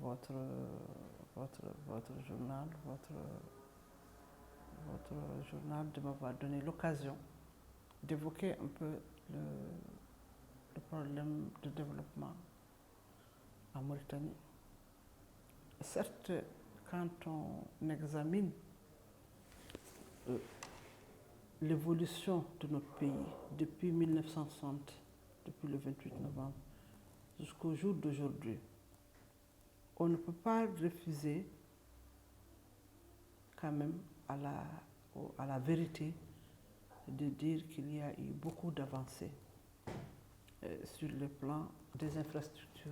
votre, journal, votre journal de m'avoir donné l'occasion d'évoquer un peu le problème de développement en Mauritanie. Certes, quand on examine l'évolution de notre pays depuis 1960, depuis le 28 novembre, jusqu'au jour d'aujourd'hui, on ne peut pas refuser quand même à la vérité de dire qu'il y a eu beaucoup d'avancées sur le plan des infrastructures,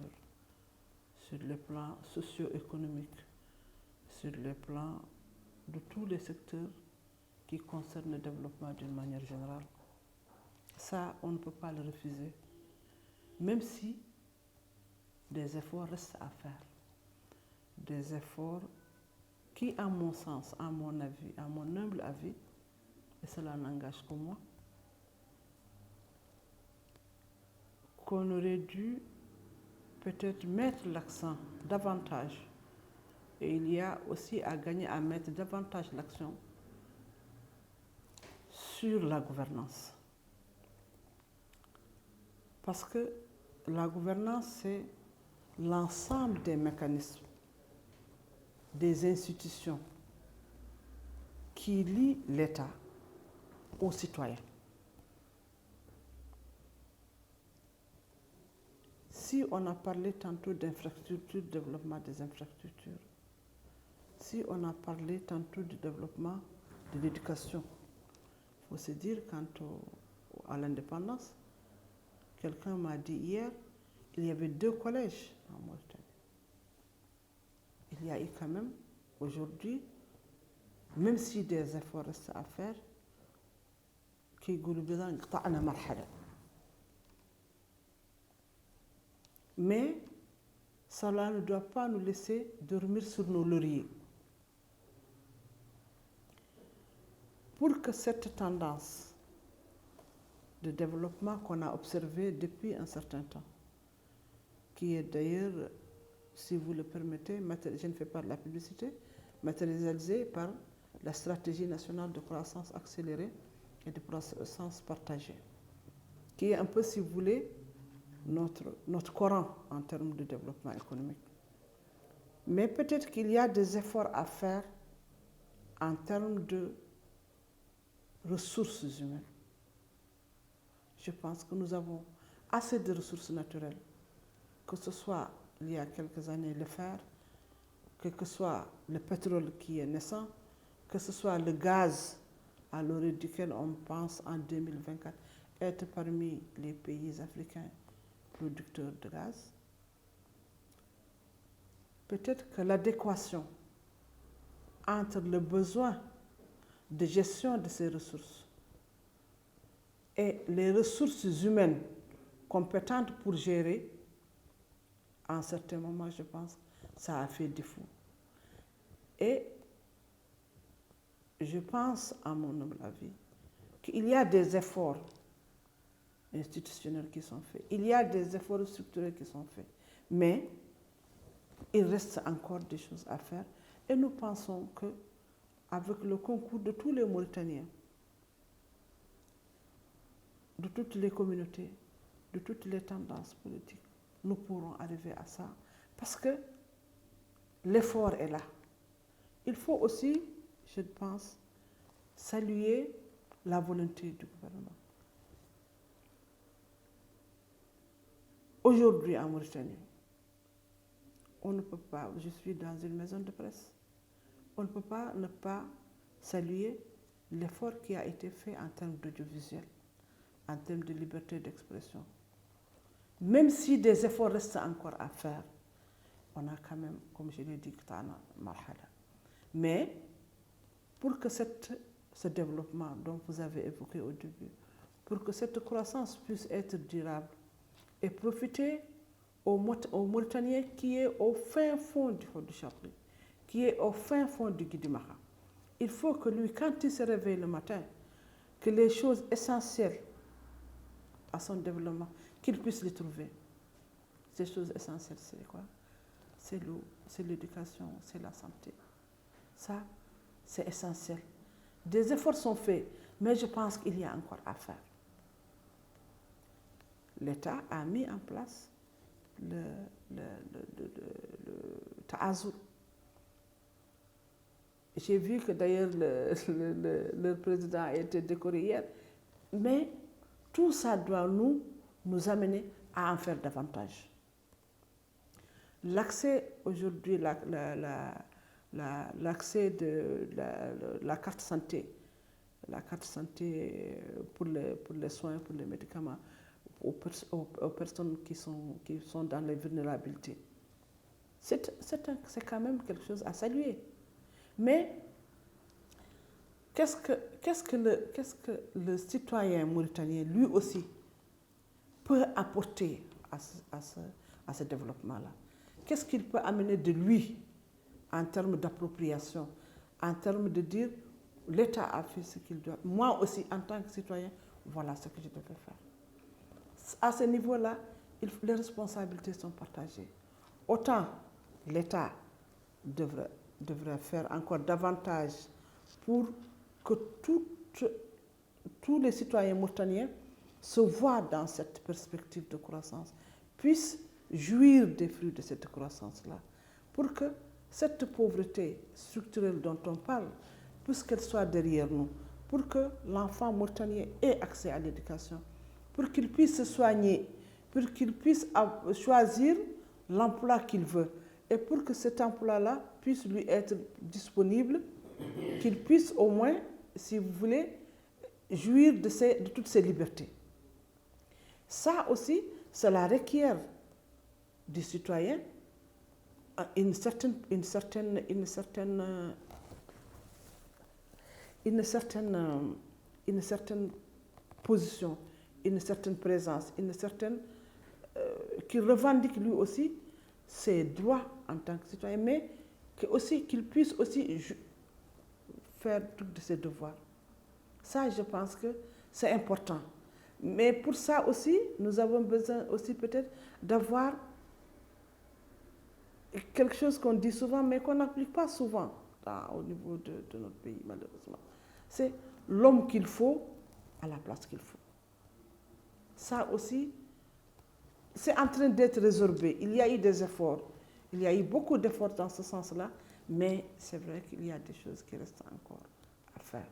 sur le plan socio-économique, sur le plan de tous les secteurs qui concernent le développement d'une manière générale. Ça, on ne peut pas le refuser, même si des efforts restent à faire. Des efforts qui, à mon sens, à mon avis, à mon humble avis, et cela n'engage que moi, qu'on aurait dû peut-être mettre l'accent davantage, et il y a aussi à gagner à mettre davantage l'accent sur la gouvernance. Parce que la gouvernance, c'est l'ensemble des mécanismes, des institutions qui lient l'État aux citoyens. Si on a parlé tantôt d'infrastructures, développement des infrastructures, si on a parlé tantôt du développement de l'éducation, il faut se dire quant à l'indépendance, quelqu'un m'a dit hier, il y avait 2 collèges en Mauritanie. Il y a eu quand même, aujourd'hui, même si des efforts restent à faire, mais cela ne doit pas nous laisser dormir sur nos lauriers. Pour que cette tendance de développement qu'on a observée depuis un certain temps, qui est d'ailleurs, si vous le permettez, je ne fais pas de la publicité, matérialisée par la stratégie nationale de croissance accélérée et de croissance partagée, qui est un peu, si vous voulez, notre Coran en termes de développement économique. Mais peut-être qu'il y a des efforts à faire en termes de ressources humaines. Je pense que nous avons assez de ressources naturelles, que ce soit il y a quelques années le fer, que ce soit le pétrole qui est naissant, que ce soit le gaz à l'orée duquel on pense en 2024 être parmi les pays africains producteurs de gaz. Peut-être que l'adéquation entre le besoin de gestion de ces ressources et les ressources humaines compétentes pour gérer, à un certain moment, je pense, ça a fait défaut. Et je pense, à mon humble avis, qu'il y a des efforts institutionnels qui sont faits, il y a des efforts structurels qui sont faits, mais il reste encore des choses à faire. Et nous pensons qu'avec le concours de tous les Mauritaniens, de toutes les communautés, de toutes les tendances politiques, nous pourrons arriver à ça. Parce que l'effort est là. Il faut aussi, je pense, saluer la volonté du gouvernement. Aujourd'hui en Mauritanie, on ne peut pas, je suis dans une maison de presse, on ne peut pas ne pas saluer l'effort qui a été fait en termes d'audiovisuel, en termes de liberté d'expression. Même si des efforts restent encore à faire, on a quand même, comme je l'ai dit, marhala. Mais pour que ce développement dont vous avez évoqué au début, pour que cette croissance puisse être durable et profiter au Mauritanien qui est au fin fond du Chapli, qui est au fin fond du Guidimaha, il faut que lui, quand il se réveille le matin, que les choses essentielles à son développement, qu'il puisse les trouver. Ces choses essentielles, c'est quoi? c'est l'eau, c'est l'éducation, c'est la santé. Ça, c'est essentiel. Des efforts sont faits, mais je pense qu'il y a encore à faire. L'État a mis en place le Ta'azur. J'ai vu que d'ailleurs le président a été décoré hier, mais tout ça doit nous amener à en faire davantage. L'accès aujourd'hui, l'accès de la carte santé pour les soins, pour les médicaments, aux personnes qui sont dans les vulnérabilités, c'est quand même quelque chose à saluer. Mais qu'est-ce que le citoyen mauritanien, lui aussi, peut apporter à ce développement-là? Qu'est-ce qu'il peut amener de lui en termes d'appropriation, en termes de dire l'État a fait ce qu'il doit. Moi aussi, en tant que citoyen, voilà ce que je devais faire. À ce niveau-là, les responsabilités sont partagées. Autant l'État devrait faire encore davantage pour que tous les citoyens mauritaniens se voient dans cette perspective de croissance, puissent jouir des fruits de cette croissance-là, pour que cette pauvreté structurelle dont on parle, puisqu'elle soit derrière nous, pour que l'enfant mauritanien ait accès à l'éducation, pour qu'il puisse se soigner, pour qu'il puisse choisir l'emploi qu'il veut, et pour que cet emploi-là puisse lui être disponible, qu'il puisse au moins, si vous voulez, jouir de toutes ces libertés. Ça aussi, cela requiert du citoyen une certaine position, une certaine présence, qui revendique lui aussi ses droits en tant que citoyen, mais qu'il puisse aussi faire tout de ses devoirs. Ça, je pense que c'est important. Mais pour ça aussi, nous avons besoin aussi peut-être d'avoir quelque chose qu'on dit souvent, mais qu'on n'applique pas souvent au niveau de notre pays, malheureusement. C'est l'homme qu'il faut à la place qu'il faut. Ça aussi, c'est en train d'être résorbé. Il y a eu des efforts. Il y a eu beaucoup d'efforts dans ce sens-là, mais c'est vrai qu'il y a des choses qui restent encore à faire.